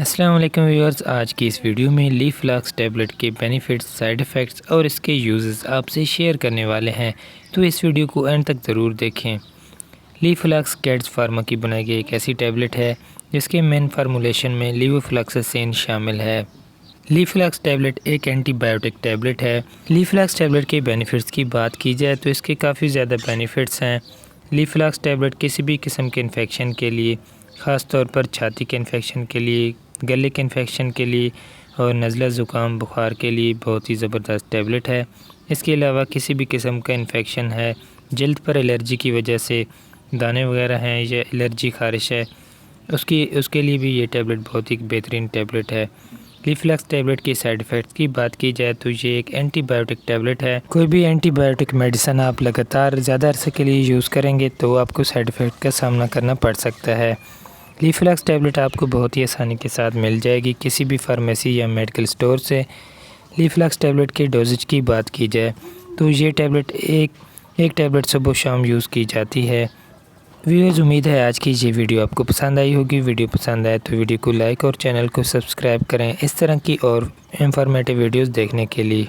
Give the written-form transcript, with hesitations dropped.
अस्सलाम वालेकुम व्यूअर्स, आज की इस वीडियो में लीफलॉक्स टैबलेट के बेनिफिट्स, साइड इफ़ेक्ट्स और इसके यूजेस आपसे शेयर करने वाले हैं, तो इस वीडियो को एंड तक ज़रूर देखें। लीफलॉक्स कैड्स फार्मा की बनाई गई एक ऐसी टैबलेट है जिसके मेन फार्मूलेशन में लीवोफ्लॉक्सासिन शामिल है। लीफलॉक्स टैबलेट एक एंटीबायोटिक टैबलेट है। लीफलॉक्स टैबलेट के बेनिफिट्स की बात की जाए तो इसके काफ़ी ज़्यादा बेनिफिट्स हैं। लीफलॉक्स टैबलेट किसी भी किस्म के इन्फेक्शन के लिए, ख़ास तौर पर छाती के इन्फेक्शन के लिए, गले के इन्फेक्शन के लिए और नज़ला ज़ुकाम बुखार के लिए बहुत ही ज़बरदस्त टैबलेट है। इसके अलावा किसी भी किस्म का इन्फेक्शन है, जल्द पर एलर्जी की वजह से दाने वगैरह हैं या एलर्जी ख़ारिश है, उसके लिए भी ये टैबलेट बहुत ही बेहतरीन टैबलेट है। लीफलॉक्स टैबलेट की साइड इफ़ेक्ट्स की बात की जाए तो ये एक एंटीबायोटिक टैबलेट है। कोई भी एंटीबायोटिक मेडिसिन आप लगातार ज़्यादा अरसे के लिए यूज़ करेंगे तो आपको साइड इफ़ेक्ट का सामना करना पड़ सकता है। लीफलॉक्स टैबलेट आपको बहुत ही आसानी के साथ मिल जाएगी किसी भी फार्मेसी या मेडिकल स्टोर से। लीफलॉक्स टैबलेट के डोजेज की बात की जाए तो ये टैबलेट एक टैबलेट सुबह शाम यूज़ की जाती है। व्यूअर्स, उम्मीद है आज की ये वीडियो आपको पसंद आई होगी। वीडियो पसंद आए तो वीडियो को लाइक और चैनल को सब्सक्राइब करें इस तरह की और इंफॉर्मेटिव वीडियोस देखने के लिए।